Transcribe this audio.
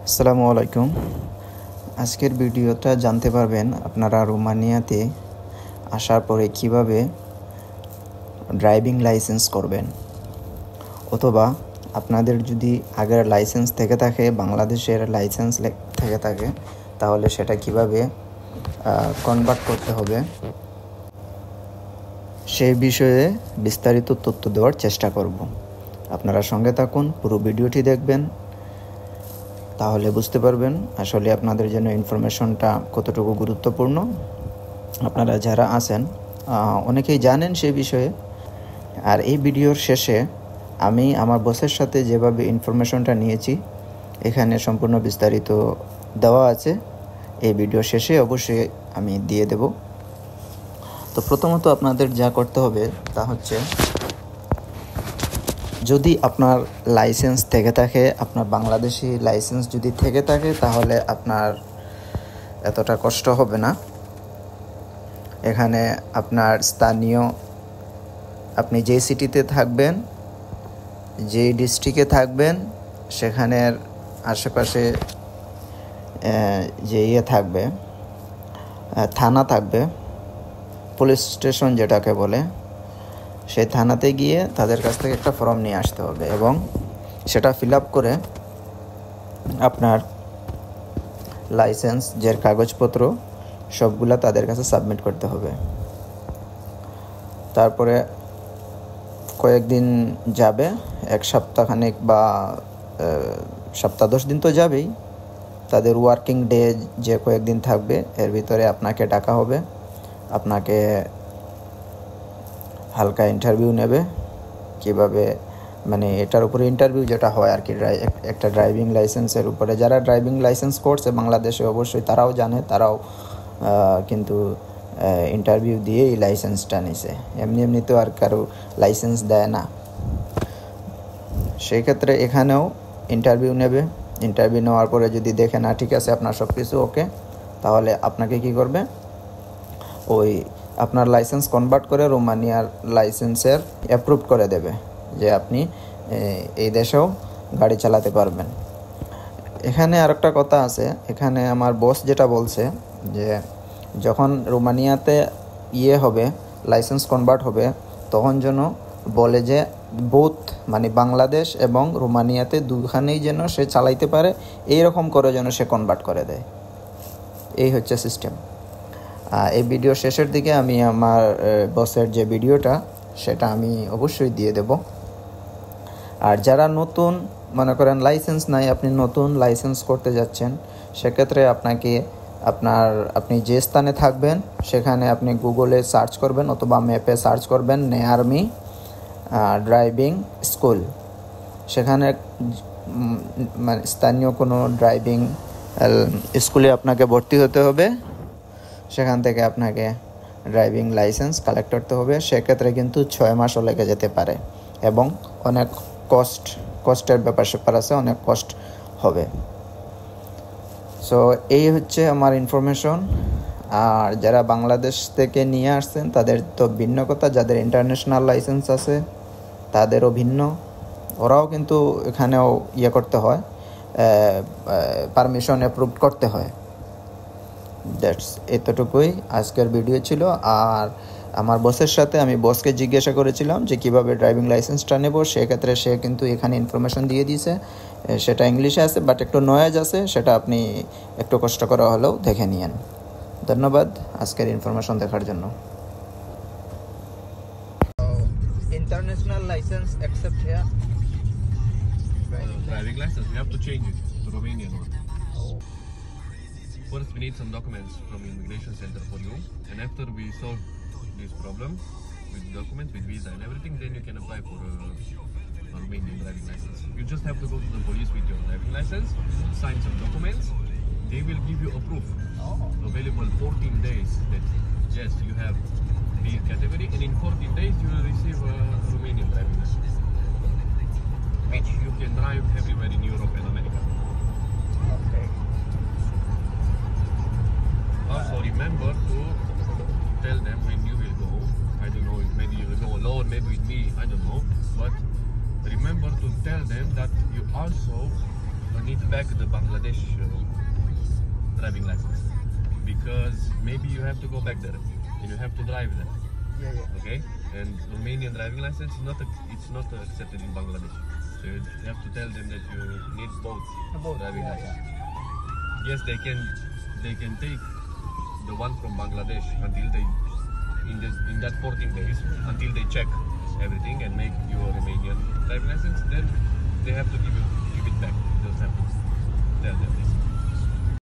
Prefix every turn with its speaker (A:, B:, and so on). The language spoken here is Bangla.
A: আসসালামু আলাইকুম। আজকের ভিডিওটা জানতে পারবেন আপনারা রোমানিয়াতে আসার পরে কিভাবে ড্রাইভিং লাইসেন্স করবেন, অথবা আপনাদের যদি আগের লাইসেন্স থেকে থাকে, বাংলাদেশের লাইসেন্স থেকে থাকে, তাহলে সেটা কিভাবে কনভার্ট করতে হবে সেই বিষয়ে বিস্তারিত তথ্য দেওয়ার চেষ্টা করব। আপনারা সঙ্গে থাকুন, পুরো ভিডিওটি দেখবেন, তাহলে বুঝতে পারবেন আসলে আপনাদের জন্য ইনফরমেশনটা কতটুকু গুরুত্বপূর্ণ। আপনারা যারা আছেন অনেকেই জানেন সেই বিষয়ে। আর এই ভিডিওর শেষে আমি আমার বসের সাথে যেভাবে ইনফরমেশনটা নিয়েছি এখানে সম্পূর্ণ বিস্তারিত দেওয়া আছে, এই ভিডিও শেষে অবশ্যই আমি দিয়ে দেব। তো প্রথমত আপনাদের যা করতে হবে তা হচ্ছে, যদি আপনার লাইসেন্স থেকে থাকে, আপনার বাংলাদেশি লাইসেন্স যদি থেকে থাকে, তাহলে আপনার এতটা কষ্ট হবে না। এখানে আপনার স্থানীয়, আপনি যে সিটিতে থাকবেন, যে ডিস্ট্রিক্টে থাকবেন, সেখানের আশেপাশে যে থাকবে, থানা থাকবে, পুলিশ স্টেশন যেটাকে বলে, সেই থানাতে গিয়ে তাদের কাছ থেকে একটা ফর্ম নিয়ে আসতে হবে এবং সেটা ফিল আপ করে আপনার লাইসেন্স যে কাগজপত্র সবগুলা তাদের কাছে সাবমিট করতে হবে। তারপরে কয়েকদিন যাবে, এক সপ্তাহখানেক বা সপ্তাহ 10 দিন তো যাবেই। তাদের ওয়ার্কিং ডে যে কয়েকদিন থাকবে এর ভিতরে আপনাকে ডাকা হবে, আপনাকে হালকা ইন্টারভিউ নেবে। কিভাবে, মানে এটার উপরে ইন্টারভিউ যেটা হয় আর কি, একটা ড্রাইভিং লাইসেন্সের উপরে। যারা ড্রাইভিং লাইসেন্স করছে বাংলাদেশে অবশ্যই তারাও জানে, তারাও কিন্তু ইন্টারভিউ দিয়েই লাইসেন্সটা নিছে, এমনি এমনি তো আর কারো লাইসেন্স দেয় না। সেই ক্ষেত্রে এখানেও ইন্টারভিউ নেবে। ইন্টারভিউ নেওয়ার পরে যদি দেখে না ঠিক আছে, আপনার সব কিছু ওকে, তাহলে আপনাকে কি করবে, ওই আপনার লাইসেন্স কনভার্ট করে রোমানিয়ার লাইসেন্সের অ্যাপ্রুভ করে দেবে যে আপনি এই দেশেও গাড়ি চালাতে পারবেন। এখানে আরেকটা কথা আছে, এখানে আমার বস যেটা বলছে যে যখন রোমানিয়াতে হবে, লাইসেন্স কনভার্ট হবে, তখন যেন বলে যে বোথ, মানে বাংলাদেশ এবং রোমানিয়াতে দুখানেই যেন সে চালাইতে পারে, এইরকম করে যেন সে কনভার্ট করে দেয়। এই হচ্ছে সিস্টেম। এই ভিডিও শেষের দিকে আমি আমার বসের যে ভিডিওটা সেটা আমি অবশ্যই দিয়ে দেব। আর যারা নতুন, মনে করেন লাইসেন্স নাই, আপনি নতুন লাইসেন্স করতে যাচ্ছেন, সেক্ষেত্রে আপনাকে আপনি যে স্থানে থাকবেন সেখানে আপনি গুগলে সার্চ করবেন অথবা ম্যাপে সার্চ করবেন নেয়ারমি ড্রাইভিং স্কুল। সেখানে মানে স্থানীয় কোনো ড্রাইভিং স্কুলে আপনাকে ভর্তি হতে হবে, সেখান থেকে আপনাকে ড্রাইভিং লাইসেন্স কালেক্ট করতে হবে। সেক্ষেত্রে কিন্তু 6 মাসও লেগে যেতে পারে এবং অনেক কষ্টের ব্যাপার আছে, অনেক কষ্ট হবে। সো এই হচ্ছে আমার ইনফরমেশন। আর যারা বাংলাদেশ থেকে নিয়ে আসছেন তাদের তো ভিন্ন কথা, যাদের ইন্টারন্যাশনাল লাইসেন্স আছে তাদেরও ভিন্ন, ওরাও কিন্তু এখানেও করতে হয়, পারমিশন অ্যাপ্রুভ করতে হয়। দ্যাটস এতটুকুই আজকের ভিডিও ছিল। আর আমার বসের সাথে আমি বসকে জিজ্ঞাসা করেছিলাম যে কিভাবে ড্রাইভিং লাইসেন্সটা নেব, সেক্ষেত্রে সে কিন্তু এখানে ইনফরমেশন দিয়ে দিয়েছে। সেটা ইংলিশে আছে, বাট একটু নয়েজ আছে, সেটা আপনি একটু কষ্ট করে হলেও দেখে নিয়েন। ধন্যবাদ আজকের ইনফরমেশন দেখার জন্য। International license accept here?
B: Driving license, we have to change it to Romanian one. First, we need some documents from immigration center for you, and after we solve this problem with documents, with visa and everything, then you can apply for a Romanian driving license. You just have to go to the police with your driving license, sign some documents. They will give you a proof available 14 days that yes, you have B category, and in 14 days you will receive a Romanian driving license, which you can drive everywhere in Europe and America.
A: Okay.
B: Also remember to tell them when you will go, I don't know, maybe you will go alone, maybe with me, I don't know, but remember to tell them that you also need back the Bangladesh driving license, because maybe you have to go back there and you have to drive there.
C: Yeah.
B: Okay, and Romanian driving license is it's not accepted in Bangladesh. So you have to tell them that you need both driving license. Yes, they can take the one from Bangladesh until they in that 14 days until they check everything and make you a Romanian driving license. Then they have to give it back. You just have to tell them this.